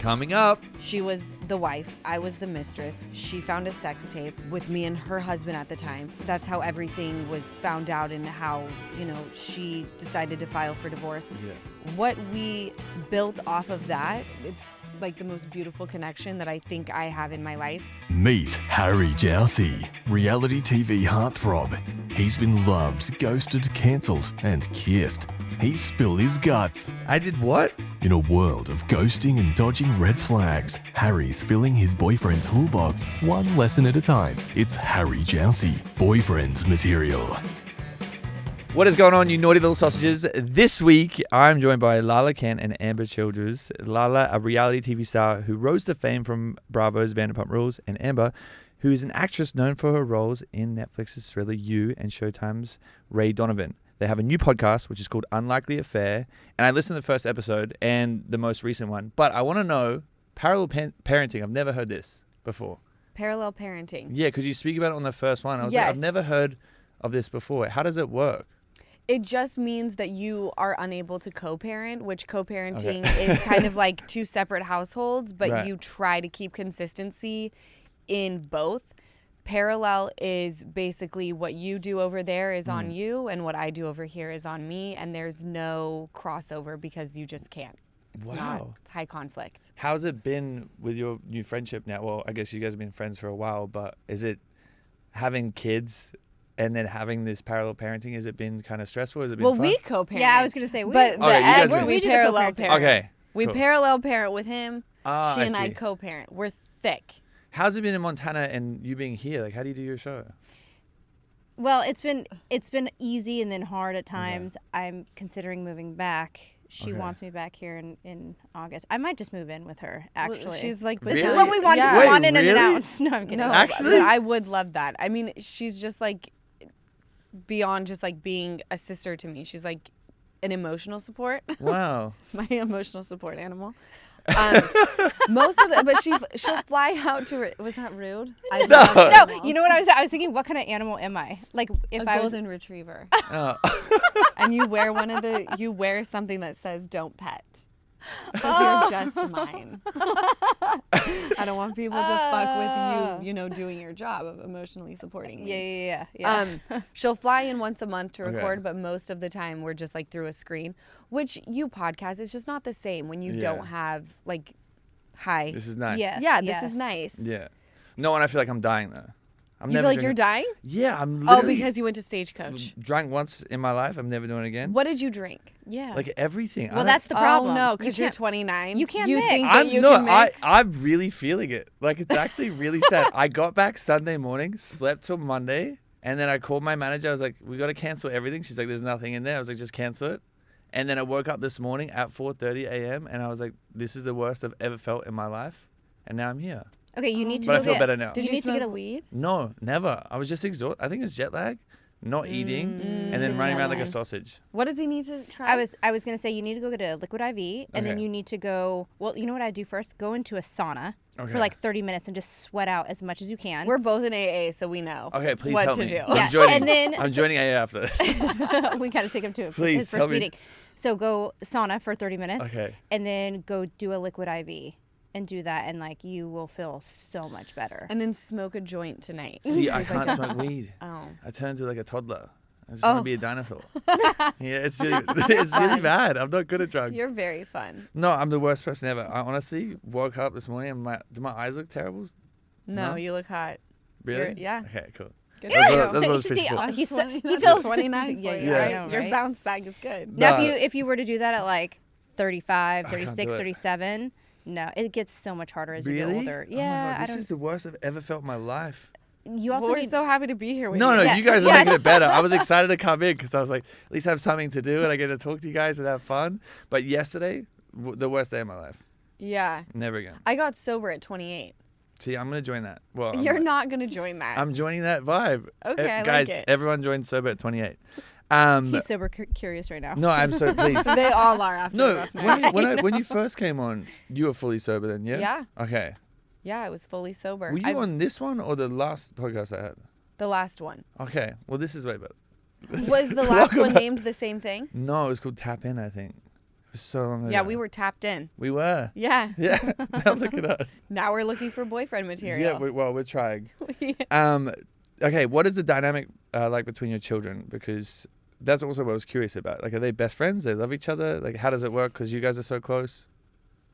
Coming up. She was the wife. I was the mistress. She found a sex tape with me and her husband at the time. That's how everything was found out and how, she decided to file for divorce. Yeah. What we built off of that, it's like the most beautiful connection that I think I have in my life. Meet Harry Jowsey, reality TV heartthrob. He's been loved, ghosted, cancelled, and kissed. He spilled his guts. I did what? In a world of ghosting and dodging red flags, Harry's filling his boyfriend's toolbox one lesson at a time. It's Harry Jowsey, boyfriend material. What is going on, you naughty little sausages? This week, I'm joined by Lala and Ambyr Childers. Lala, a reality TV star who rose to fame from Bravo's Vanderpump Rules, and Ambyr, who is an actress known for her roles in Netflix's thriller You and Showtime's Ray Donovan. They have a new podcast, which is called Unlikely Affair, and I listened to the first episode and the most recent one. But I want to know, parallel parenting, I've never heard this before. Parallel parenting. Yeah, because you speak about it on the first one. I was like, I've never heard of this before. How does it work? It just means that you are unable to co-parent, which co-parenting is kind of like two separate households, but you try to keep consistency in both. Parallel is basically what you do over there is on you, and what I do over here is on me, and there's no crossover because you just can't. It's high conflict. How's it been with your new friendship now? Well, I guess you guys have been friends for a while, but is it having kids and then having this parallel parenting, has it been kind of stressful? Has it been fun? We co-parent. Yeah, I was going to say, we parallel parent. Okay. We cool. parallel parent with him. She and I I co-parent. We're thick. How's it been in Montana and you being here? Like, how do you do your show? Well, it's been easy and then hard at times. Okay. I'm considering moving back. She wants me back here in August. I might just move in with her, actually. Well, she's like, this is what we wanted to go on in and announce. No, I'm kidding. No, actually, I would love that. I mean, she's just like beyond just like being a sister to me. She's like an emotional support. Wow. My emotional support animal. Most of it, but she'll fly out to her. Was that rude? No, you know what I was thinking? What kind of animal am I? Like if I was golden retriever. Oh. And you wear something that says "Don't pet." Because you're just mine. I don't want people to fuck with you, doing your job of emotionally supporting me. Yeah. She'll fly in once a month to record, but most of the time we're just like through a screen, which you podcast is just not the same when you don't have like, hi. This is nice. Yes. Yeah, this is nice. Yeah. No, and I feel like I'm dying though. You feel like you're dying? Yeah, I'm literally... Oh, because you went to Stagecoach. Drank once in my life. I'm never doing it again. What did you drink? Yeah. Like everything. Well, that's the problem. Oh, no, because you're 29. You can't mix. I'm really feeling it. Like, it's actually really sad. I got back Sunday morning, slept till Monday, and then I called my manager. I was like, we got to cancel everything. She's like, there's nothing in there. I was like, just cancel it. And then I woke up this morning at 4:30 a.m. and I was like, this is the worst I've ever felt in my life. And now I'm here. Okay, you need to. But I feel better now. Did you need to get a weed? No, never. I was just exhausted. I think it's jet lag, not eating, and then running around like a sausage. What does he need to try? I was gonna say you need to go get a liquid IV, and then you need to go. Well, you know what I do first? Go into a sauna for like 30 minutes and just sweat out as much as you can. We're both in AA, so we know. Okay, please what help to me. do. I'm joining AA after this. We gotta take him to Please, his first meeting. So go sauna for 30 minutes, and then go do a liquid IV. And do that, and like you will feel so much better. And then smoke a joint tonight. See, I can't smoke weed. Oh. I turn into like a toddler. I just want to be a dinosaur. Yeah, it's really bad. I'm not good at drugs. You're very fun. No, I'm the worst person ever. I honestly woke up this morning and do my eyes look terrible? No, you look hot. Really? Yeah. Okay, cool. Good. That's what I was fishing for. He feels 29. Yeah, I know, right? Your bounce back is good. Now, if you were to do that at like 35, I 36, 37. No, it gets so much harder as you get older. Yeah, oh my God, this is the worst I've ever felt in my life. You also we're so happy to be here with you. No, you guys are making it better. I was excited to come in because I was like, at least have something to do and I get to talk to you guys and have fun. But yesterday, the worst day of my life. Yeah. Never again. I got sober at 28. See, I'm going to join that. Well, You're not going to join that. I'm joining that vibe. Okay, guys, like it. Everyone joined sober at 28. He's sober curious right now. No, I'm so pleased. They all are after No, when you first came on, you were fully sober then, yeah? Yeah. Okay. Yeah, I was fully sober. Were you on this one or the last podcast I had? The last one. Okay. Well, this is way better. Was the last one named the same thing? No, it was called Tap In, I think. So long ago. Yeah, we were tapped in. We were. Yeah. Yeah. Now look at us. Now we're looking for boyfriend material. Yeah, we're trying. Yeah. Okay, what is the dynamic like between your children? Because that's also what I was curious about. Like, are they best friends? They love each other? Like, how does it work? Because you guys are so close.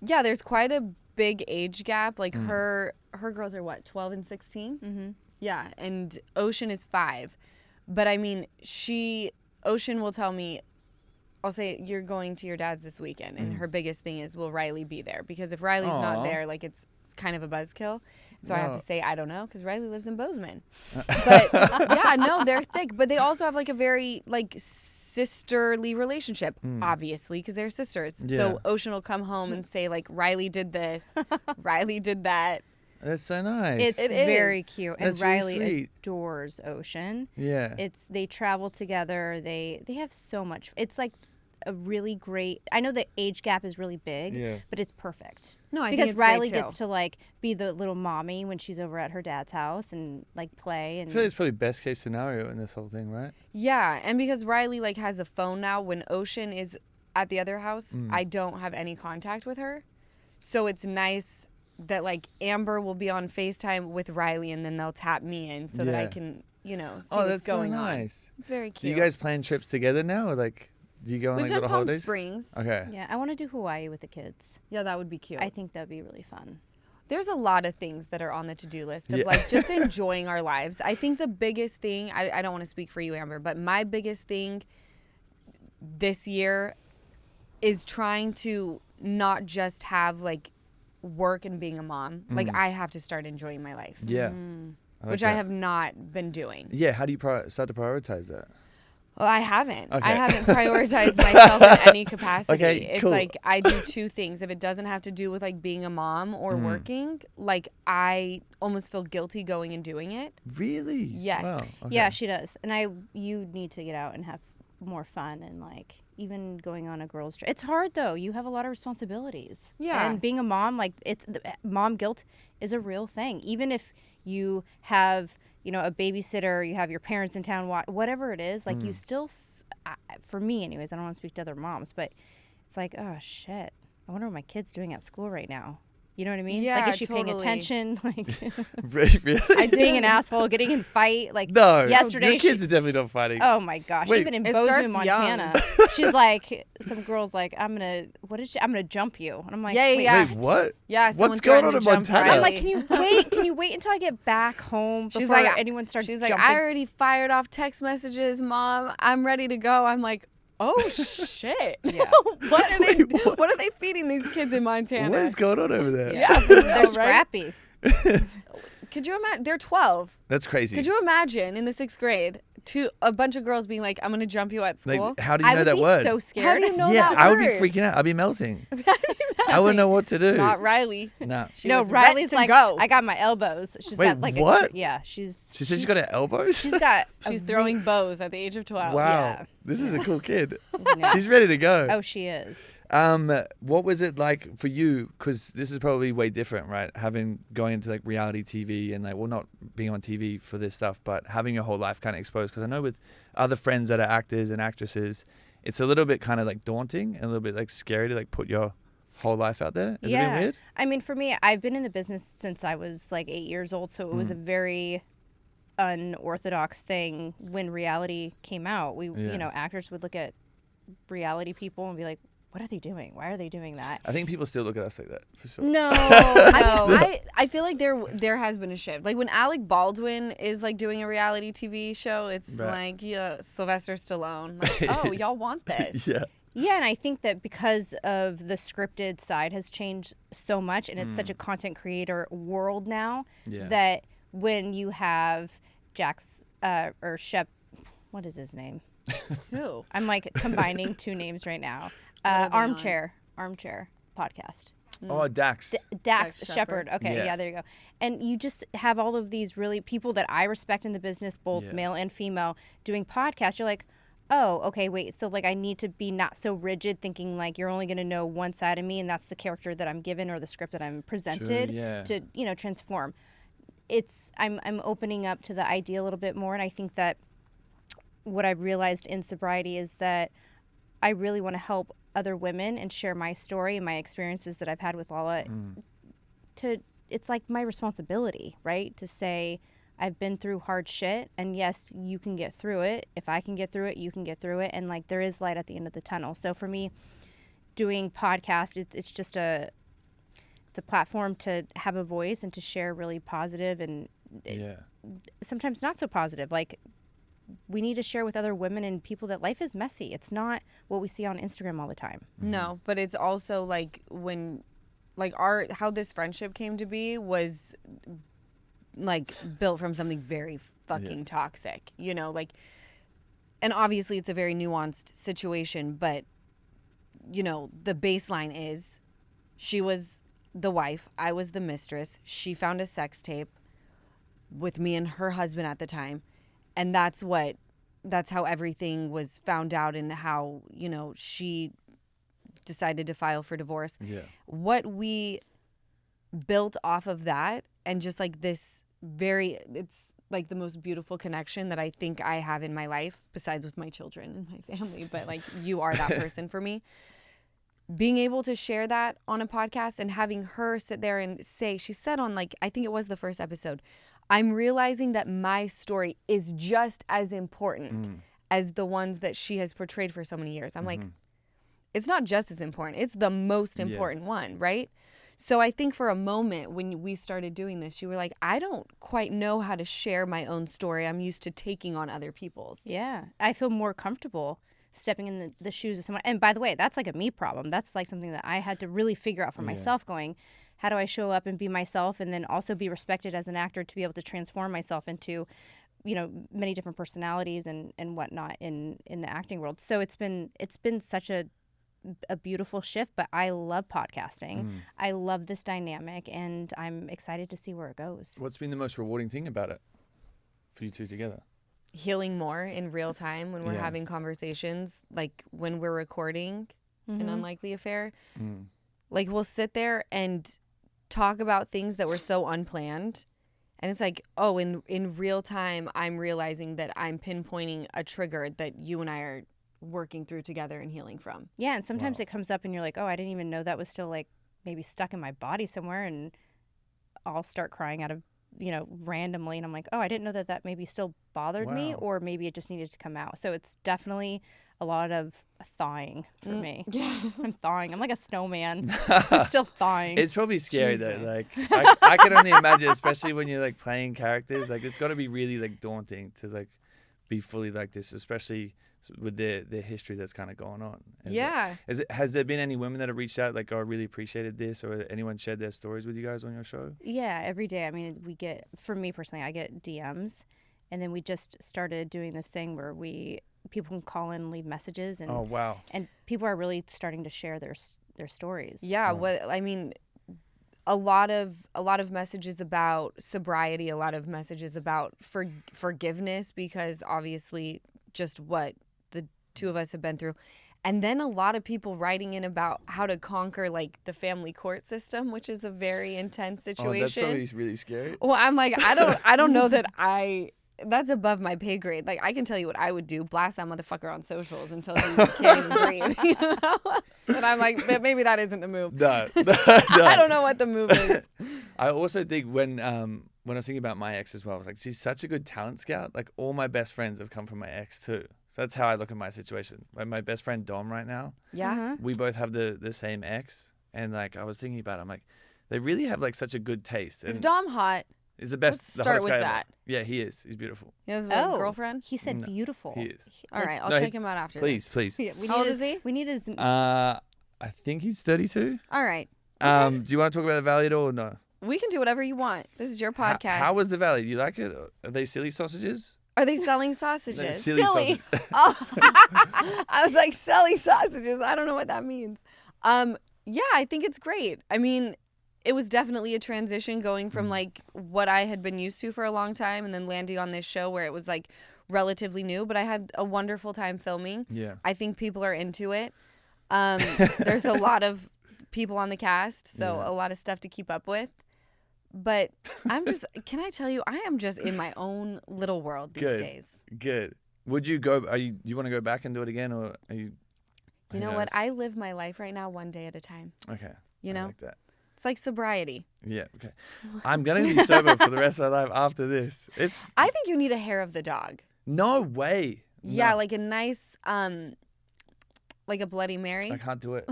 Yeah, there's quite a big age gap. Like her girls are what, 12 and 16? Mm-hmm. Yeah, and Ocean is 5. But I mean, Ocean will tell me, I'll say, you're going to your dad's this weekend. And her biggest thing is, will Riley be there? Because if Riley's not there, like it's kind of a buzzkill. So I have to say, I don't know, because Riley lives in Bozeman. But yeah, no, they're thick. But they also have like a very like sisterly relationship, obviously, because they're sisters. Yeah. So Ocean will come home and say like, Riley did this, Riley did that. That's so nice. It's very cute, and That's really Riley sweet. adores Ocean. Yeah. They travel together. They have so much. It's like a really great. I know the age gap is really big, but it's perfect. No, I because think it's great, Riley too. gets to like be the little mommy when she's over at her dad's house and like play. And I feel like it's probably best case scenario in this whole thing, right? Yeah, and because Riley like has a phone now, when Ocean is at the other house, I don't have any contact with her. So it's nice that like Amber will be on FaceTime with Riley and then they'll tap me in so that I can, see what's going so on. nice. It's very Do cute. you guys plan trips together now, or like do you go on We've like done little Palm holidays? Springs. Okay. yeah, I want to do Hawaii with the kids. Yeah, that would be cute. I think that'd be really fun. There's a lot of things that are on the to-do list of Yeah. like just enjoying our lives. I think the biggest thing, I don't want to speak for you, Amber, but my biggest thing this year is trying to not just have like work and being a mom. Like I have to start enjoying my life. Yeah. Which I have not been doing. Yeah. How do you start to prioritize that? Well, I haven't. Okay. I haven't prioritized myself in any capacity. Okay, It's cool. like I do 2 things. If it doesn't have to do with like being a mom or working, like I almost feel guilty going and doing it. Really? Yes. Wow. Okay. Yeah, she does. And you need to get out and have more fun and like even going on a girls' trip. It's hard though. You have a lot of responsibilities. Yeah. And being a mom, like mom guilt is a real thing. Even if you have, a babysitter, you have your parents in town, whatever it is, like you still, for me anyways, I don't want to speak to other moms, but it's like, oh shit, I wonder what my kid's doing at school right now. You know what I mean? Yeah, like, is she paying totally. attention? Like, Really? being an asshole, getting in fight. Like, No. yesterday. Your kids are definitely not fighting. Oh my gosh! Wait. Even in It Bozeman, starts young. Montana, she's like, some girl's like, I'm gonna jump you, and I'm like, Yeah, wait, yeah. Wait, what? Yeah. What's going on in Montana? I'm Riley. like, can you wait? Can you wait until I get back home before She's like, anyone starts She's jumping? like, I already fired off text messages, Mom. I'm ready to go. I'm like, oh shit. Yeah. What are they? Wait, What are they feeding these kids in Montana? What is going on over there? Yeah, for real, They're right? scrappy. Could you imagine? They're 12. That's crazy. Could you imagine in the 6th grade, a bunch of girls being like, "I'm gonna jump you at school." Like, how do you I know would that be word? so How scared. do you know yeah, that I word? would be freaking out. I'd be melting. I wouldn't know what to do. Not Riley. No. She No, was Riley's ready like, to go. I got my elbows. She's Wait, got like what? Yeah, She said she's got her elbows? she's got. She's throwing bows at the age of 12. Wow. yeah. This is a cool kid. Yeah. She's ready to go. Oh, she is. What was it like for you? Because this is probably way different, right? Going into like reality TV and like, well, not being on TV for this stuff, but having your whole life kind of exposed. Because I know with other friends that are actors and actresses, it's a little bit kind of like daunting and a little bit like scary to like put your whole life out there. Has it been weird? I mean, for me, I've been in the business since I was like 8 years old, so it was a very unorthodox thing when reality came out. Actors would look at reality people and be like, what are they doing? Why are they doing that? I think people still look at us like that for sure. No, I feel like there has been a shift. Like when Alec Baldwin is like doing a reality TV show, it's Right. like Sylvester Stallone. Like, oh, y'all want this? Yeah. Yeah, and I think that because of the scripted side has changed so much, and it's such a content creator world now, Yeah. that when you have Jax or Shep, what is his name? Who? I'm like combining 2 names right now. are they Armchair podcast. Oh, Dax. Dax Dax Shepard. Shepard. Okay, Yeah. yeah, there you go. And you just have all of these really people that I respect in the business, both Yeah. male and female, doing podcasts. You're like, oh, okay, wait. So like I need to be not so rigid, thinking like you're only going to know one side of me, and that's the character that I'm given or the script that I'm presented yeah. to, transform. I'm opening up to the idea a little bit more, and I think that what I've realized in sobriety is that I really want to help other women and share my story and my experiences that I've had with Lala. It's like my responsibility, right? To say I've been through hard shit, and yes, you can get through it. If I can get through it, you can get through it, and like there is light at the end of the tunnel. So for me, doing podcast, it's just it's a platform to have a voice and to share really positive and sometimes not so positive. Like, we need to share with other women and people that life is messy. It's not what we see on Instagram all the time. No, but it's also like when, like, how this friendship came to be was like built from something very fucking toxic, you know, like, and obviously it's a very nuanced situation, but you know, the baseline is she was the wife, I was the mistress. She found a sex tape with me and her husband at the time. And that's how everything was found out, and how, you know, she decided to file for divorce. Yeah. What we built off of that, and just like this it's like the most beautiful connection that I think I have in my life, besides with my children and my family, but like you are that person for me. Being able to share that on a podcast and having her sit there and say, she said on, like, I think it was the first episode, I'm realizing that my story is just as important as the ones that she has portrayed for so many years. I'm like, it's not just as important. It's the most important one, right? So I think for a moment when we started doing this, you were like, I don't quite know how to share my own story. I'm used to taking on other people's. Yeah. I feel more comfortable stepping in the shoes of someone. And by the way, that's like a me problem. That's like something that I had to really figure out for myself, going, how do I show up and be myself, and then also be respected as an actor to be able to transform myself into, you know, many different personalities and whatnot in the acting world. So it's been such a beautiful shift, but I love podcasting. I love this dynamic, and I'm excited to see where it goes. What's been the most rewarding thing about it for you two together? Healing more in real time when we're having conversations, like when we're recording An Unlikely Affair. Like, we'll sit there and talk about things that were so unplanned, and it's like, oh, in real time I'm realizing that I'm pinpointing a trigger that you and I are working through together and healing from. Yeah, and sometimes it comes up and you're like, oh, I didn't even know that was still like maybe stuck in my body somewhere, and I'll start crying out of, you know, randomly, and I'm like, oh, I didn't know that maybe still bothered me, or maybe it just needed to come out. So it's definitely a lot of thawing for me. Yeah. I'm thawing. I'm like a snowman. I'm still thawing. It's probably scary though. Like, I can only imagine, especially when you're like playing characters, like it's got to be really like daunting to like be fully like this, especially with the history that's kind of going on. Has there been any women that have reached out like, oh, I really appreciated this, or anyone shared their stories with you guys on your show? Yeah, every day. I mean, for me personally, I get DMs, and then we just started doing this thing where people can call in and leave messages, and and people are really starting to share their stories. I mean, a lot of messages about sobriety, a lot of messages about forgiveness, because obviously just what the two of us have been through. And then a lot of people writing in about how to conquer like the family court system, which is a very intense situation. Oh, that's probably really scary. Well, I'm like, I don't know that that's above my pay grade. Like, I can tell you what I would do: blast that motherfucker on socials until he can't even breathe. You know? But I'm like, but maybe that isn't the move. No. I don't know what the move is. I also think when I was thinking about my ex as well, I was like, she's such a good talent scout. Like, all my best friends have come from my ex too. So that's how I look at my situation. Like, my best friend Dom right now. Yeah. We both have the same ex, and like I was thinking about it, I'm like, they really have like such a good taste. Is Dom hot? Is the best. Let's start with that. Yeah, he is. He's beautiful. He has a girlfriend? He said beautiful. He is. All right, I'll check him out after. Please. Yeah, how old is he? We need his. I think he's 32. All right. Okay. Do you want to talk about the Valley at all or no? We can do whatever you want. This is your podcast. How was the Valley? Do you like it? Are they silly sausages? Are they selling sausages? No, silly. Sausage. Oh. I was like, selling sausages. I don't know what that means. Yeah, I think it's great. I mean, it was definitely a transition going from like what I had been used to for a long time, and then landing on this show where it was like relatively new, but I had a wonderful time filming. Yeah. I think people are into it. There's a lot of people on the cast, so a lot of stuff to keep up with. But can I tell you, I am just in my own little world these days. Good. Would you go, do you want to go back and do it again, or are you? You know what? I live my life right now one day at a time. Okay. You I know? like that. It's like sobriety. Yeah. Okay. I'm gonna be sober for the rest of my life after this. I think you need a hair of the dog. No way. Yeah, No. like a nice, like a Bloody Mary. I can't do it.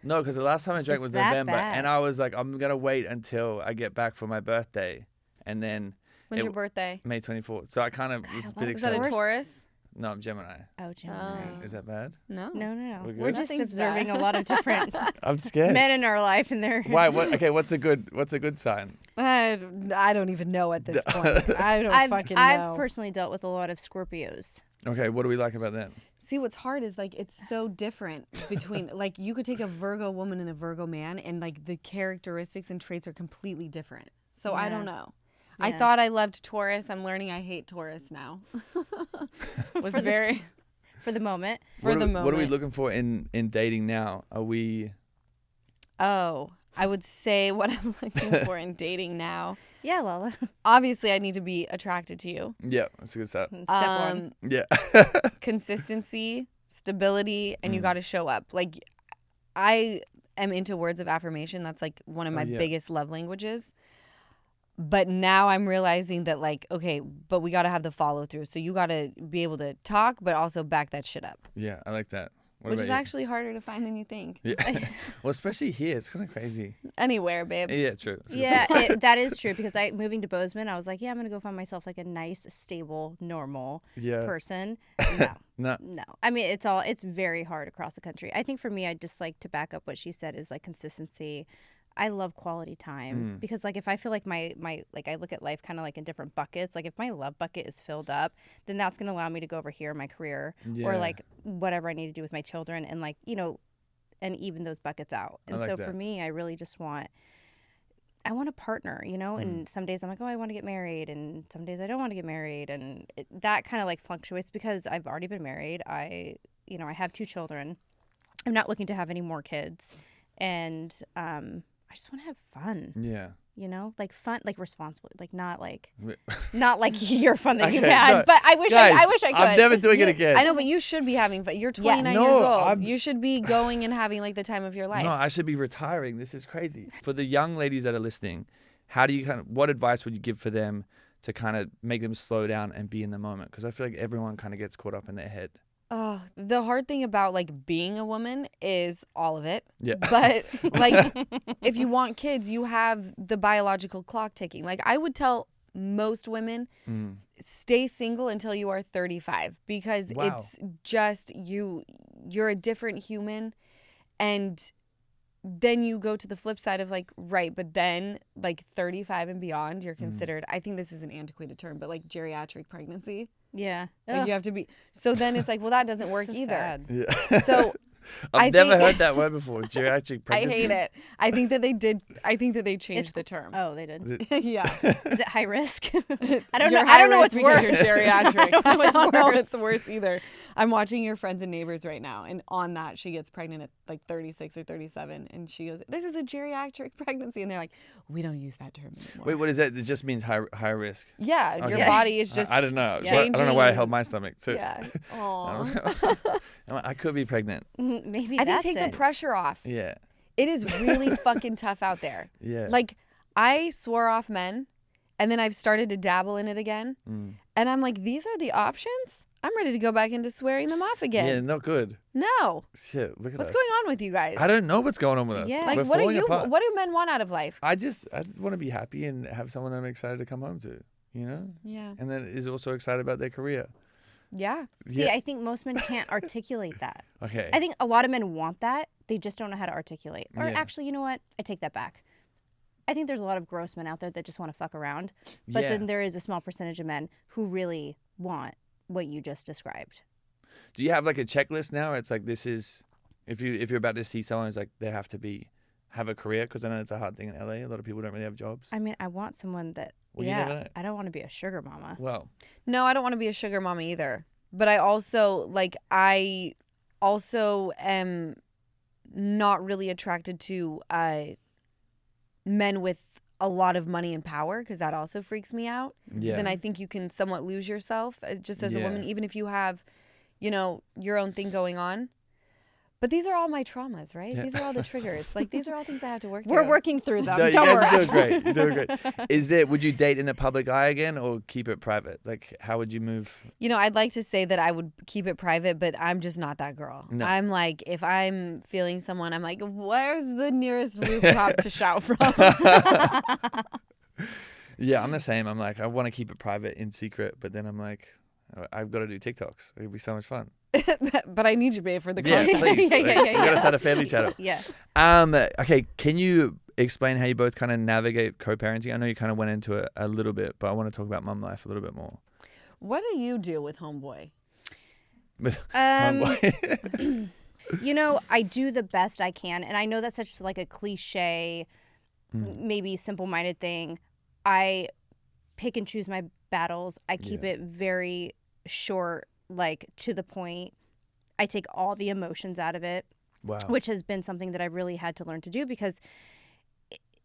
No, because the last time I drank was that November, bad? and I was like, I'm gonna wait until I get back for my birthday, and then When's your birthday? May 24th. So I kind of was a bit Is that a excited. Taurus? No, I'm Gemini. Oh, Gemini. Is that bad? No. No. We're We're good? just Nothing's observing bad. a lot of different I'm scared. men in our life, and they're Why? What? Okay. What's a good sign? I don't even know at this point. I don't fucking know. I've personally dealt with a lot of Scorpios. Okay. What do we like about them? See, what's hard is like it's so different between like you could take a Virgo woman and a Virgo man, and like the characteristics and traits are completely different. So I don't know. I Yeah. thought I loved Taurus. I'm learning I hate Taurus now. Was very For the moment. for the What are we moment. looking for in dating now? Are we? Oh, I would say what I'm looking for in dating now. Yeah, Lala. Obviously, I need to be attracted to you. Yeah, that's a good start. Step one. Yeah. Consistency, stability, and you got to show up. Like, I am into words of affirmation. That's like one of my biggest love languages. But now I'm realizing that, like, okay, but we got to have the follow through. So you got to be able to talk, but also back that shit up. Yeah, I like that. What Which about is you? actually harder to find than you think. Yeah. Well, especially here, it's kind of crazy. Anywhere, babe. Yeah, true. That's a good Yeah, point. that is true, because moving to Bozeman, I was like, yeah, I'm going to go find myself like a nice, stable, normal Yeah. person. No. No. I mean, it's very hard across the country. I think for me, I'd just like to back up what she said is like consistency. I love quality time because like if I feel like my like I look at life kind of like in different buckets, like if my love bucket is filled up, then that's going to allow me to go over here in my career or like whatever I need to do with my children, and like, you know, and even those buckets out. And I like so that. for me, I really just want a partner, you know, and some days I'm like, oh, I want to get married, and some days I don't want to get married, and that kind of like fluctuates because I've already been married. I have 2 children. I'm not looking to have any more kids, and I just want to have fun. Yeah. You know, like fun, like responsible, like not like Wait. your fun that you've Okay, had. no, But I wish guys, I wish I could. I'm never doing it again. I know, but you should be having fun. You're 29 No, years old. I'm- You should be going and having like the time of your life. No, I should be retiring. This is crazy. For the young ladies that are listening, what advice would you give for them to kind of make them slow down and be in the moment? Because I feel like everyone kind of gets caught up in their head. Oh, the hard thing about like being a woman is all of it. Yeah. But like if you want kids, you have the biological clock ticking. Like I would tell most women, stay single until you are 35 because Wow. it's just you're a different human, and then you go to the flip side of like, right, but then like 35 and beyond, you're considered, I think this is an antiquated term, but like geriatric pregnancy. Yeah. Like you have to be, so then it's like, well, that doesn't work So either. sad. Yeah. So I've I never think- heard that word before. Geriatric I pregnancy. hate it. I think that they changed the term. Oh, they did. Yeah. Is it high risk? I don't You're know. I don't know high what's risk worse. because you're geriatric. I don't know what's know worse. what's worse either. I'm watching Your Friends and Neighbors right now, and on that, she gets pregnant at like 36 or 37, and she goes, "This is a geriatric pregnancy," and they're like, "We don't use that term anymore." Wait, what is that? It just means high risk. Yeah, your Okay. body is just. I don't know. changing. I don't know why I held my stomach too. Yeah. Aw. I could be pregnant. Maybe I think that's take it. the pressure off. Yeah. It is really fucking tough out there. Yeah. Like, I swore off men, and then I've started to dabble in it again. And I'm like, these are the options? I'm ready to go back into swearing them off again. Yeah, not good. No. Shit, look at What's us. going on with you guys? I don't know what's going on with us. Yeah. Like, We're what falling apart. do men want out of life? I just want to be happy and have someone I'm excited to come home to, you know? Yeah. And then is also excited about their career. Yeah. See, Yeah. I think most men can't articulate that. Okay. I think a lot of men want that. They just don't know how to articulate. Or Yeah. actually, you know what? I take that back. I think there's a lot of gross men out there that just want to fuck around. But Yeah. then there is a small percentage of men who really want what you just described. Do you have like a checklist now? It's like this is if you're about to see someone, it's like they have to have a career, because I know it's a hard thing in LA. A lot of people don't really have jobs. I mean, I want someone that, Well, you never know. I don't want to be a sugar mama. Well, No, I don't want to be a sugar mama either. But I also am not really attracted to men with a lot of money and power, because that also freaks me out. yeah. Then I think you can somewhat lose yourself just as a Yeah. woman, even if you have, your own thing going on. But these are all my traumas, right? Yeah. These are all the triggers. Like, these are all things I have to work through. We're working through them. No, you Don't guys worry. are doing great. You're doing great. Would you date in the public eye again or keep it private? Like, how would you move? You know, I'd like to say that I would keep it private, but I'm just not that girl. No. I'm like, if I'm feeling someone, I'm like, where's the nearest rooftop to shout from? Yeah, I'm the same. I'm like, I want to keep it private in secret, but then I'm like, I've got to do TikToks. It'd be so much fun. But I need you, babe, for the Yeah, content. please. Yeah, Like, yeah, we yeah. gotta start a family channel. Yeah. Okay, can you explain how you both kind of navigate co-parenting? I know you kind of went into it a little bit, but I want to talk about mum life a little bit more. What do you do with homeboy? You know, I do the best I can, and I know that's such like a cliche, maybe simple-minded thing. I pick and choose my battles. I keep it very short, like to the point. I take all the emotions out of it, Wow. which has been something that I really had to learn to do because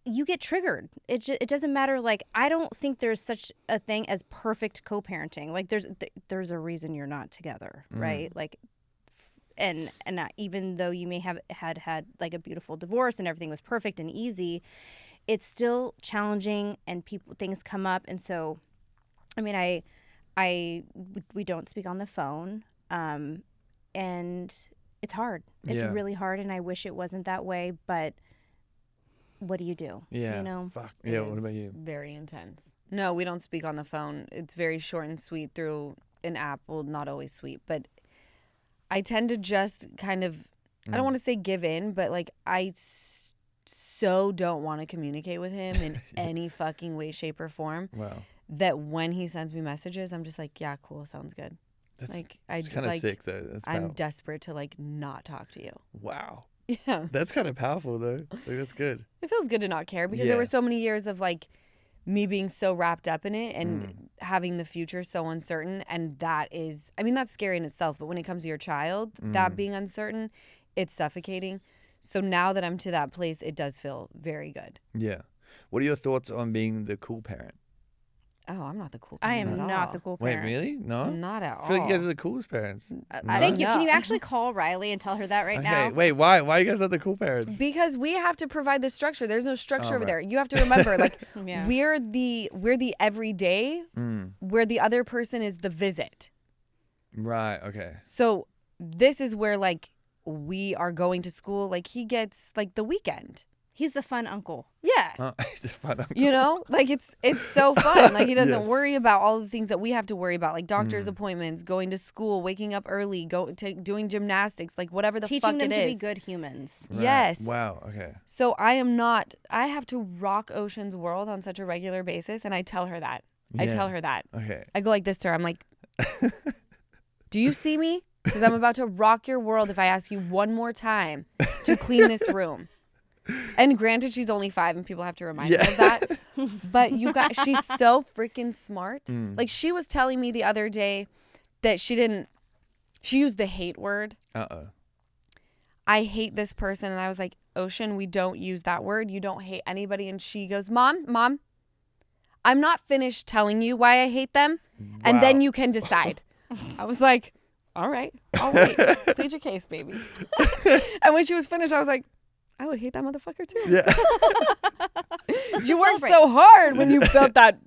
you get triggered. It doesn't matter. Like, I don't think there's such a thing as perfect co-parenting. Like, there's a reason you're not together, right? Like, and not, even though you may have had like a beautiful divorce and everything was perfect and easy, it's still challenging and things come up. And so, I mean, we don't speak on the phone, and it's hard. It's Yeah. really hard, and I wish it wasn't that way, but what do you do? Yeah. You know? Fuck. It Yeah. What is about you? Very intense. No, we don't speak on the phone. It's very short and sweet through an app. Well, not always sweet, but I tend to just kind of, I don't want to say give in, but like I so don't want to communicate with him in any fucking way, shape, or form Wow. that when he sends me messages, I'm just like, yeah, cool, sounds good. That's Like, it's kind of like, sick though. That's I'm powerful. desperate to like not talk to you. Wow. Yeah. That's kind of powerful though. Like, that's good. It feels good to not care because Yeah. there were so many years of like me being so wrapped up in it and having the future so uncertain. And that is, I mean, that's scary in itself. But when it comes to your child, that being uncertain, it's suffocating. So now that I'm to that place, it does feel very good. Yeah. What are your thoughts on being the cool parent? Oh, I'm not the cool I parent am at not all. the cool Wait, parent. really? No? Not at I all. feel like you guys are the coolest parents. Thank you. No. Can you actually call Riley and tell her that right now? Okay, wait, why? Why are you guys not the cool parents? Because we have to provide the structure. There's no structure Oh, over right. there. You have to remember, like, Yeah. we're the everyday, where the other person is the visit. Right, okay. So this is where like we are going to school. Like he gets like the weekend. He's the fun uncle. Yeah. Oh, it's just fun. You know, like it's so fun. Like he doesn't Yeah. worry about all the things that we have to worry about, like doctor's appointments, going to school, waking up early, doing gymnastics, like whatever the Teaching fuck them it to is. be good humans. Right. Yes. Wow, okay. So I have to rock Ocean's world on such a regular basis, and I tell her that. I Yeah. tell her that. Okay. I go like this to her. I'm like, do you see me? Because I'm about to rock your world if I ask you one more time to clean this room. And granted, she's only 5 and people have to remind her of that. But she's so freaking smart. Like she was telling me the other day that she used the hate word. Uh-oh. I hate this person. And I was like, Ocean, we don't use that word. You don't hate anybody. And she goes, Mom, I'm not finished telling you why I hate them. And then Wow. you can decide. I was like, all right, I'll wait. Plead your case, baby. And when she was finished, I was like, I would hate that motherfucker too. Yeah. You worked so hard when you built that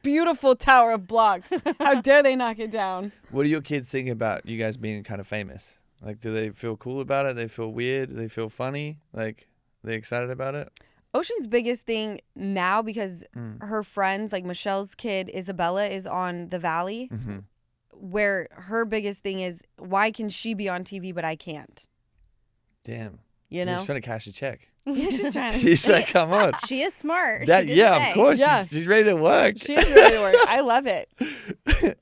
beautiful tower of blocks. How dare they knock it down? What do your kids think about you guys being kind of famous? Like, do they feel cool about it? They feel weird? They feel funny? Like, are they excited about it? Ocean's biggest thing now, because her friends, like Michelle's kid, Isabella, is on The Valley, where her biggest thing is, why can she be on TV but I can't? Damn. You know? He's trying to cash a check. Yeah, she's trying to. He's like, come on. She is smart. That, she did yeah, say. of course. Yeah. She's ready to work. She is really work. I love it.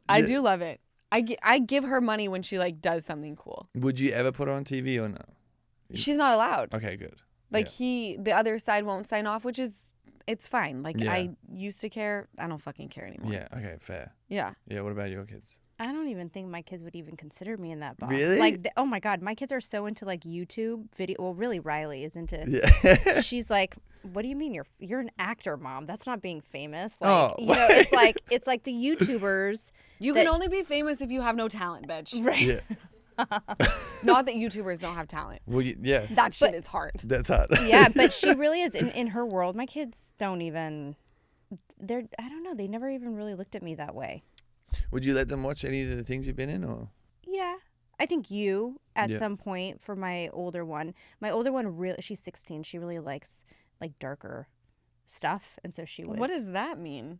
I do love it. I give her money when she like does something cool. Would you ever put her on TV or no? She's not allowed. Okay, good. Like the other side won't sign off, which is, it's fine. Like Yeah. I used to care. I don't fucking care anymore. Yeah, okay, fair. Yeah. Yeah, what about your kids? I don't even think my kids would even consider me in that box. Really? Like, oh my God, my kids are so into like YouTube video. Well, really, Riley is into. Yeah. She's like, what do you mean you're an actor, Mom? That's not being famous. Like, Oh, you know, it's like the YouTubers. You can only be famous if you have no talent, bitch. Right. Yeah. Not that YouTubers don't have talent. Well, yeah. That shit is hard. That's hard. Yeah, but she really is in her world. My kids don't even. I don't know. They never even really looked at me that way. Would you let them watch any of the things you've been in, or? Yeah. I think you at some point for my older one. My older one really, she's 16. She really likes like darker stuff, and so she would. What does that mean?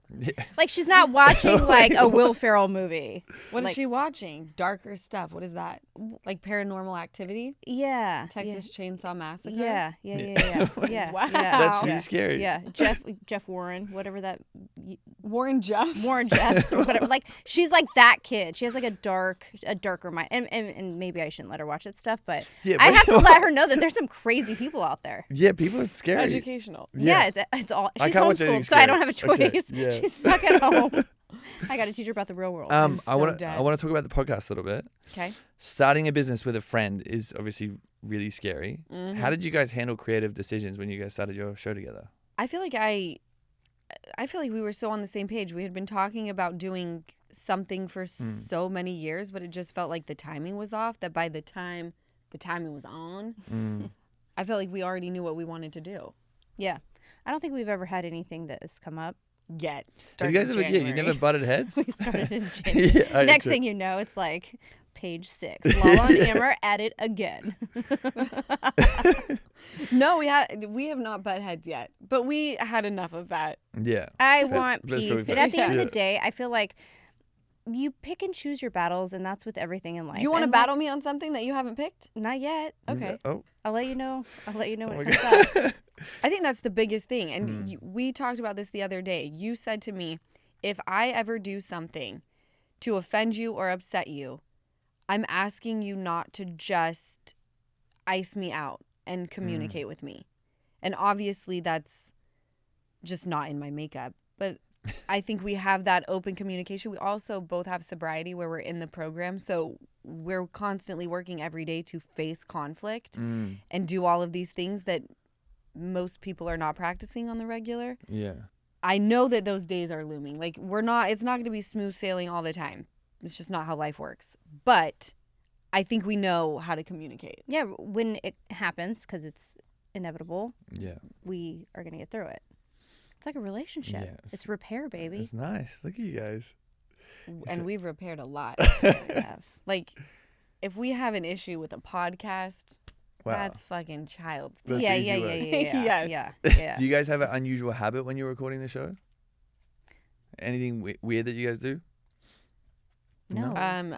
Like she's not watching like a Will Ferrell movie. What is she watching? Darker stuff. What is that? Like Paranormal Activity? Yeah. Texas Chainsaw Massacre? Yeah. Yeah. Wow. That's really scary. Yeah. Jeff Warren, whatever that. Warren Jeffs? Warren Jeffs or whatever. Like she's like that kid. She has like a darker mind. And maybe I shouldn't let her watch that stuff, but I have to let her know that there's some crazy people out there. Yeah, people are scary. Educational. Yeah, it's all. I She's can't watch anything homeschooled, so I scary. don't have a choice. Okay, yeah. She's stuck at home. I got to teach her about the real world. I want dead. to talk about the podcast a little bit. Okay. Starting a business with a friend is obviously really scary. Mm-hmm. How did you guys handle creative decisions when you guys started your show together? I feel like we were so on the same page. We had been talking about doing something for so many years, but it just felt like the timing was off, that by the time the timing was on, I felt like we already knew what we wanted to do. Yeah. I don't think we've ever had anything that has come up Yet. Have you guys ever, you never butted heads? We started in January. Yeah, Next thing you know, it's like page 6. Lala and Ambyr at it again. No, we have not butt heads yet, but we had enough of that. Yeah. I want that's peace. probably And at the end of fair. the day, I feel like you pick and choose your battles, and that's with everything in life. You want to And, battle me on something that you haven't picked? Not yet. Okay. Oh. I'll let you know. When it my comes God. up. I think that's the biggest thing. And we talked about this the other day. You said to me, if I ever do something to offend you or upset you, I'm asking you not to just ice me out and communicate with me. And obviously that's just not in my makeup. But I think we have that open communication. We also both have sobriety where we're in the program. So we're constantly working every day to face conflict and do all of these things that most people are not practicing on the regular. Yeah. I know that those days are looming. Like it's not going to be smooth sailing all the time. It's just not how life works. But I think we know how to communicate. Yeah, when it happens, because it's inevitable, Yeah. we are going to get through it. It's like a relationship. Yes. It's repair, baby. It's nice. Look at you guys. And we've repaired a lot. We have. Like, if we have an issue with a podcast, Wow. that's fucking child's play. That's Yeah. easy work. Yes. Yeah. Do you guys have an unusual habit when you're recording the show? Anything weird that you guys do? No.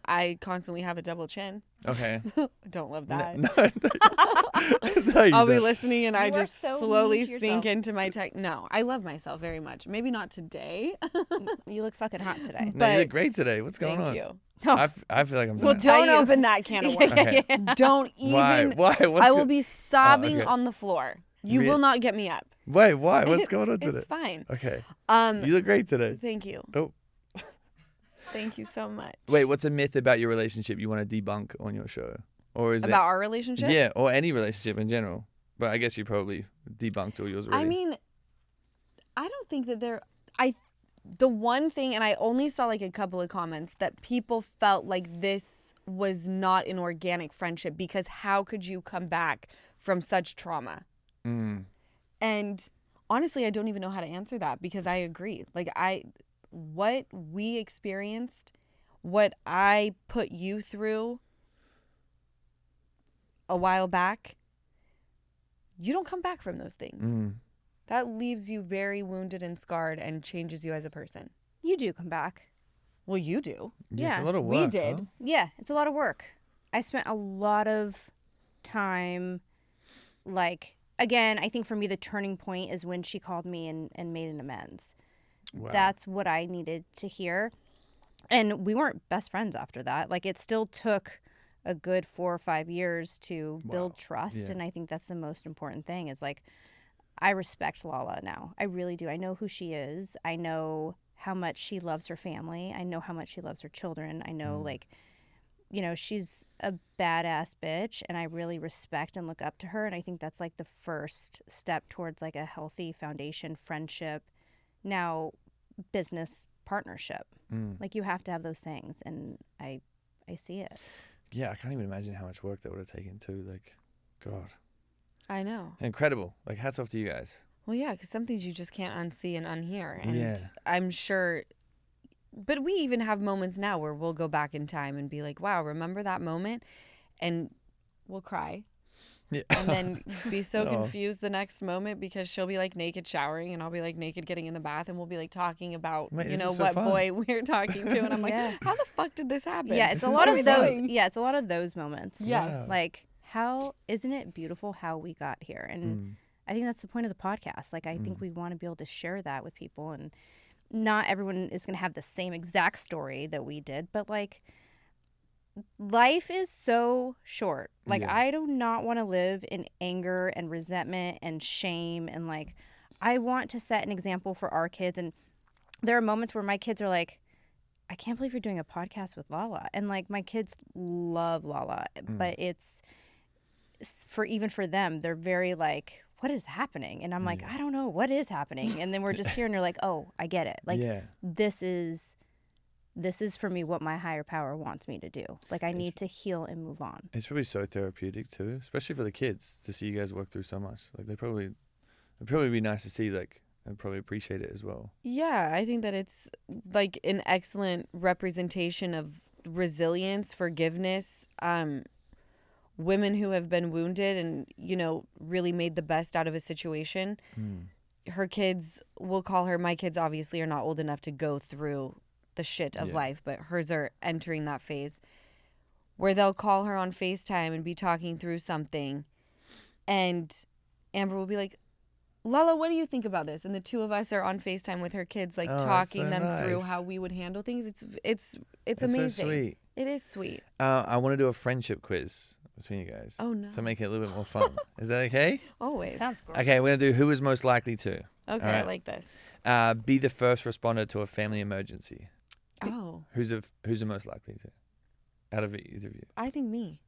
I constantly have a double chin. Okay. Don't love that. No, you I'll be don't. listening and I You are just so slowly mean to sink yourself. into my tech. No, I love myself very much. Maybe not today. You look fucking hot today. No, you but- look great today. What's going Thank on? you. I feel like I'm Well, done. tell Don't you. open that can of worms. Okay. Don't even. Why? What's I will go- be sobbing okay. on the floor. You Really? will not get me up. Wait, why? What's going on today? It's fine. Okay. You look great today. Thank you. Oh. Thank you so much. Wait, what's a myth about your relationship you want to debunk on your show? Or is About our relationship? Yeah, or any relationship in general. But I guess you probably debunked all yours already. I mean, I don't think that the one thing, and I only saw like a couple of comments that people felt like this was not an organic friendship because how could you come back from such trauma? And honestly, I don't even know how to answer that because I agree. Like what we experienced, what I put you through a while back, you don't come back from those things. That leaves you very wounded and scarred and changes you as a person. You do come back. Well, you do. Yeah, it's a yeah, lot of we work. did. Huh? Yeah, it's a lot of work. I spent a lot of time, like, again, I think for me the turning point is when she called me and made an amends. Wow. That's what I needed to hear. And we weren't best friends after that. Like, it still took a good 4 or 5 years to build trust. Yeah. And I think that's the most important thing is, like, I respect Lala now. I really do. I know who she is. I know how much she loves her family. I know how much she loves her children. I know, like, you know, she's a badass bitch, and I really respect and look up to her. And I think that's, like, the first step towards, like, a healthy foundation, friendship, now business partnership. Like, you have to have those things, and I see it. yeah, I can't even imagine how much work that would have taken too. Like, God, I know. incredible. Like, hats off to you guys. Well, yeah, because some things you just can't unsee and unhear. And Yeah. I'm sure, but we even have moments now where we'll go back in time and be like, wow, remember that moment? And we'll cry. Yeah. And then be so Oh. confused the next moment because she'll be like naked showering and I'll be like naked getting in the bath and we'll be like talking about, Wait, you this know, is so what fun. boy we're talking to. And I'm like, Yeah. how the fuck did this happen? Yeah, it's This a is lot so of those. fun. Yeah, it's a lot of those moments. Yes. Wow. Like, how isn't it beautiful how we got here? And I think that's the point of the podcast. Like, I think we want to be able to share that with people, and not everyone is going to have the same exact story that we did, but like, life is so short. Like, Yeah. I do not want to live in anger and resentment and shame, and like, I want to set an example for our kids. And there are moments where my kids are like, I can't believe you're doing a podcast with Lala. And like, my kids love Lala, but it's for them, they're very like, what is happening? And I'm like, I don't know what is happening. And then we're just here and they're like, oh, I get it. Like, Yeah. this is for me what my higher power wants me to do. Like, I need to heal and move on. It's probably so therapeutic too, especially for the kids to see you guys work through so much. Like, it'd probably be nice to see, like, and probably appreciate it as well. Yeah, I think that it's like an excellent representation of resilience, forgiveness, women who have been wounded and, you know, really made the best out of a situation. Her kids, we'll call her, my kids obviously are not old enough to go through the shit of life, but hers are entering that phase where they'll call her on FaceTime and be talking through something. And Amber will be like, Lala, what do you think about this? And the two of us are on FaceTime with her kids, like talking so them through nice. how we would handle things. It's That's amazing. so sweet. It is sweet. I want to do a friendship quiz between you guys. Oh, no. To make it a little bit more fun. Is that okay? Always. Sounds great. Okay, we're going to do who is most likely to. Okay, All I right. like this. Be the first responder to a family emergency. Oh, Who's the most likely to? Out of either of you. I think me.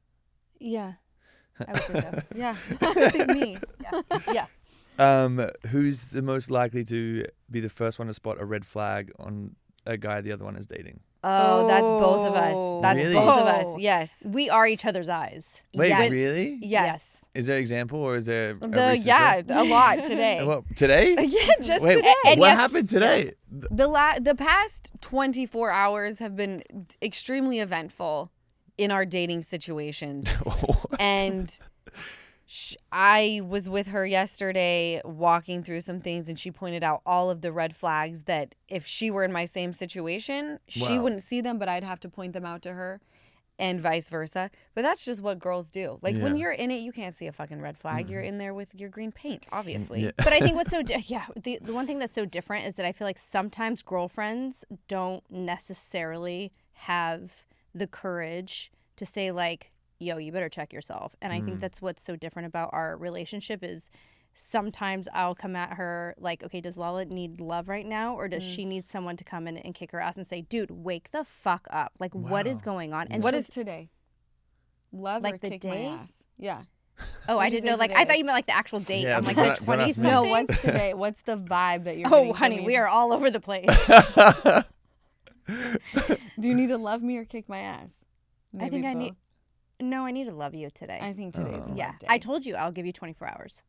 Yeah, I would say so. Yeah, I think me. Yeah. Who's the most likely to be the first one to spot a red flag on a guy the other one is dating? Oh, that's both of us. That's Really? both of Oh. us. Yes. We are each other's eyes. Wait, Yes. really? Yes. Is there an example or is there a Yeah, a lot today. What, today? Yeah, just Wait, today. And what yes- happened today? The past 24 hours have been extremely eventful in our dating situations. And I was with her yesterday walking through some things, and she pointed out all of the red flags that if she were in my same situation, she Wow. wouldn't see them, but I'd have to point them out to her, and vice versa. But that's just what girls do. Like, when Yeah. you're in it, you can't see a fucking red flag. You're in there with your green paint, obviously. Yeah. But I think what's so the one thing that's so different is that I feel like sometimes girlfriends don't necessarily have the courage to say like, yo, you better check yourself. And I think that's what's so different about our relationship is sometimes I'll come at her like, okay, does Lala need love right now? Or does she need someone to come in and kick her ass and say, dude, wake the fuck up. Like, what is going on? And What she'll- is today? Love Like or the kick day? my ass? Yeah. Oh, I What did you didn't know. say Like, today I thought is? you meant like the actual date. Yeah, I'm like don't the ask 20 me. something. No, what's today? What's the vibe that you're Oh, getting from honey, me? we are all over the place. Do you need to love me or kick my ass? I think Maybe I both. need. No, I need to love you today. I think today's a yeah, love day. I told you I'll give you 24 hours.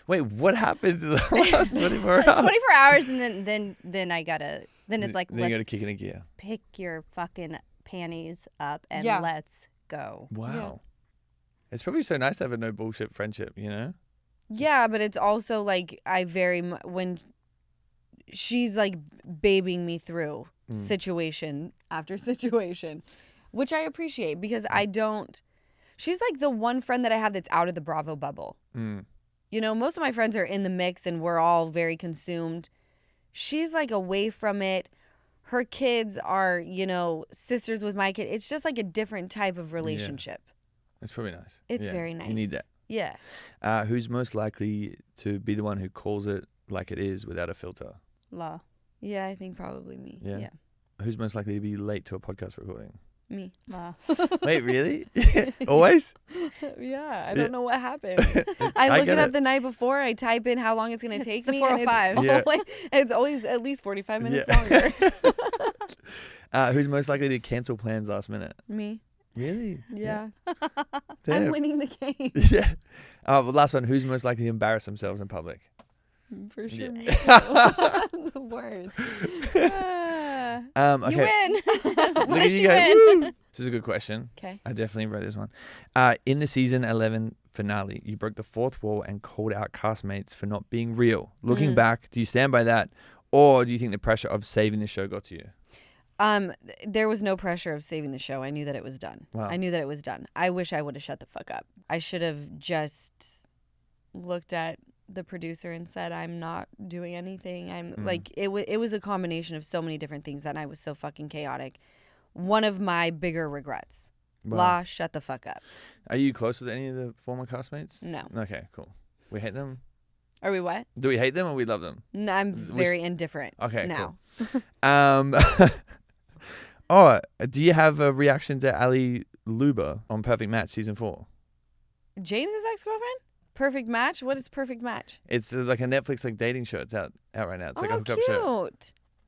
Wait, what happened to the last 24 hours? 24 hours, and then I gotta. Then it's like, Then you gotta let's kick it in gear. pick your fucking panties up and Yeah. let's go. Wow. It's probably so nice to have a no bullshit friendship, you know? Yeah, but it's also like when she's like babying me through situation after situation, which I appreciate because I don't. She's like the one friend that I have that's out of the Bravo bubble. You know, most of my friends are in the mix and we're all very consumed. She's like away from it. Her kids are, you know, sisters with my kid. It's just like a different type of relationship. It's probably nice. It's Yeah, very nice. You need that. Yeah. Who's most likely to be the one who calls it like it is without a filter? Law. Yeah, I think probably me. Yeah. Yeah. Who's most likely to be late to a podcast recording? Me. Law. Wait, really? Always? Yeah, I don't know what happened. I look get it up it. the night before. I type in how long it's going to take the me. and 405. Yeah. It's always at least 45 minutes Yeah. longer. Who's most likely to cancel plans last minute? Me. Really? Yeah. Damn. I'm winning the game. Yeah. Well, last one. Who's most likely to embarrass themselves in public? For sure. Yeah. The worst. Okay. You win. Look What at does you she go. win? Woo! This is a good question. Okay. I definitely read this one. In the season 11 finale, you broke the fourth wall and called out castmates for not being real. Looking back, do you stand by that, or do you think the pressure of saving the show got to you? There was no pressure of saving the show. I knew that it was done. Wow. I knew that it was done. I wish I would have shut the fuck up. I should have just looked at the producer and said, I'm not doing anything. I'm like, it was a combination of so many different things that I was so fucking chaotic. One of my bigger regrets. Wow. La, shut the fuck up. Are you close with any of the former castmates? No. Okay, cool. We hate them? Are we what? Do we hate them or we love them? No, I'm very indifferent. Okay, now. Cool. Oh, do you have a reaction to Ali Luba on Perfect Match season 4? James's ex-girlfriend? Perfect Match? What is Perfect Match? It's like a Netflix like dating show. It's out right now. It's like a hookup cute. show.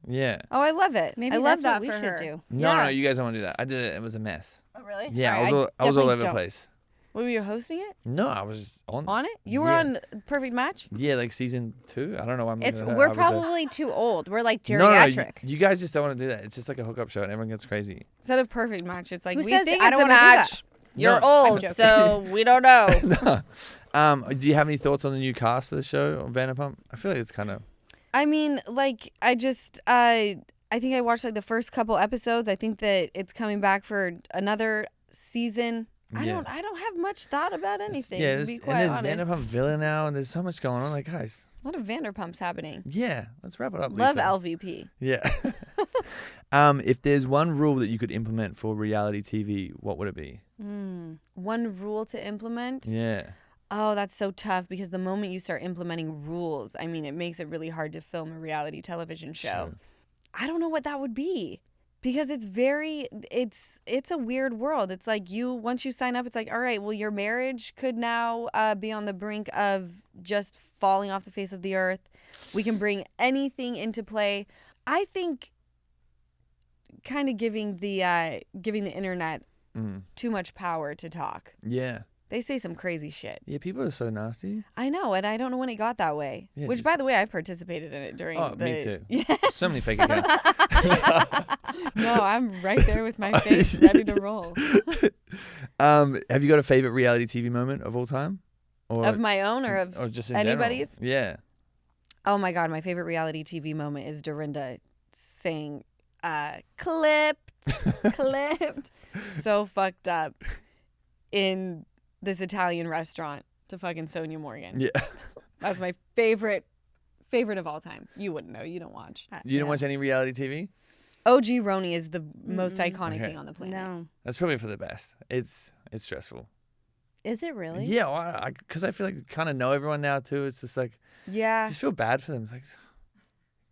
Yeah. Oh, I love it. Maybe I love that's that what for we her. should do. No, you guys don't want to do that. I did it. It was a mess. Oh, really? Yeah, All right, I was all definitely over the don't. place. Were you hosting it? No, I was just on it? You were Yeah. on Perfect Match? Yeah, like season 2. I don't know why I'm bringing it up. I We're was probably too old. We're like No, geriatric. you guys just don't want to do that. It's just like a hookup show and everyone gets crazy. Instead of Perfect Match, it's like, Who we says think I it's don't a wanna do that? match. You're No, old, joking. so we don't know. No. Do you have any thoughts on the new cast of the show on Vanderpump? I feel like it's kind of... I mean, like, I think I watched like the first couple episodes. I think that it's coming back for another season. I don't have much thought about anything, to be quite and honest. there's Vanderpump Villa now, and there's so much going on. Like, guys, A lot of Vanderpumps happening. yeah, let's wrap it up. Love Lisa. LVP. Yeah. If there's one rule that you could implement for reality TV, what would it be? One rule to implement? Yeah. Oh, that's so tough because the moment you start implementing rules, I mean, it makes it really hard to film a reality television show. Sure. I don't know what that would be because it's a weird world. It's like once you sign up, it's like, all right, well, your marriage could now be on the brink of just falling off the face of the earth. We can bring anything into play. I think kind of giving the internet too much power to talk. Yeah. They say some crazy shit. Yeah, people are so nasty. I know, and I don't know when it got that way. Yeah, Which, by the way, I've participated in it during me too. Yeah. So many fake accounts. No, I'm right there with my face ready to roll. Have you got a favorite reality TV moment of all time? Or, Of my own or just in anybody's? General? Yeah. Oh my God, my favorite reality TV moment is Dorinda saying, clipped, so fucked up in this Italian restaurant to fucking Sonia Morgan. Yeah. That's my favorite of all time. You wouldn't know. You don't watch. You don't watch any reality TV? OG Roni is the most iconic thing on the planet. No. That's probably for the best. It's stressful. Is it really? Yeah, because I feel like we kind of know everyone now too. It's just like, Yeah. I just feel bad for them. It's like,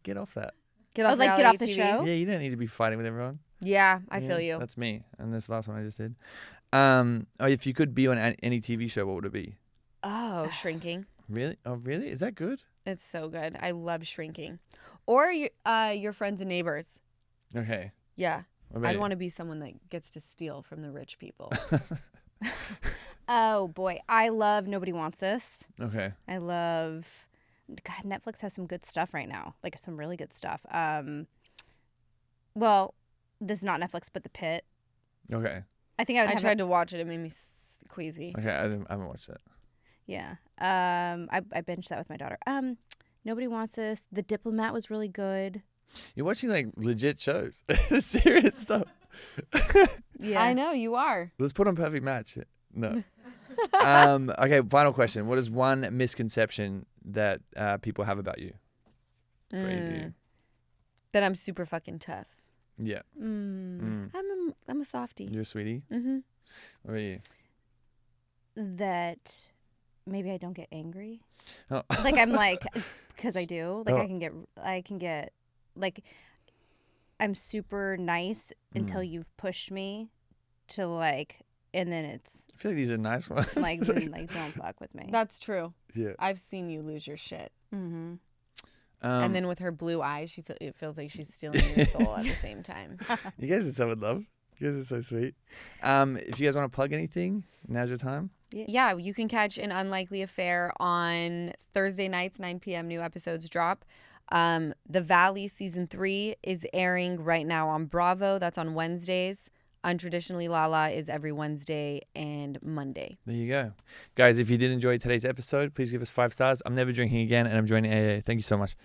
get off that. Get off get off the TV. show? Yeah, you don't need to be fighting with everyone. Yeah, I Yeah, feel you. That's me. And this last one I just did. If you could be on any TV show, what would it be? Oh, Shrinking. Really? Oh, really? Is that good? It's so good. I love Shrinking. Or your Friends and Neighbors. Okay. Yeah. What about I'd you? want to be someone that gets to steal from the rich people. Oh boy, I love Nobody Wants This. Okay. I love. God, Netflix has some good stuff right now. Like some really good stuff. Well, this is not Netflix, but The Pit. Okay. I think I would. I have tried to watch it. It made me queasy. Okay. I haven't watched that. Yeah. I binged that with my daughter. Nobody Wants This. The Diplomat was really good. You're watching like legit shows. Serious stuff. Yeah. I know you are. Let's put on Perfect Match. No. Okay, final question. What is one misconception that people have about you? Crazy. That I'm super fucking tough. Yeah. I'm a softie. You're a sweetie? Mm-hmm. What about you? That maybe I don't get angry. Oh. Like I'm like, because I do. Like Oh. I can get like, I'm super nice until you've pushed me to like, and then it's I feel like these are nice ones. like, then, like don't fuck with me. That's true. Yeah. I've seen you lose your shit. Mm-hmm. And then with her blue eyes, it feels like she's stealing your soul at the same time. You guys are so in love. You guys are so sweet. If you guys want to plug anything, now's your time. Yeah, you can catch An Unlikely Affair on Thursday nights, 9 p.m. New episodes drop. The Valley season 3 is airing right now on Bravo. That's on Wednesdays. Untraditionally Lala is every Wednesday and Monday. There you go. Guys, if you did enjoy today's episode, please give us 5 stars. I'm never drinking again, and I'm joining AA. Thank you so much.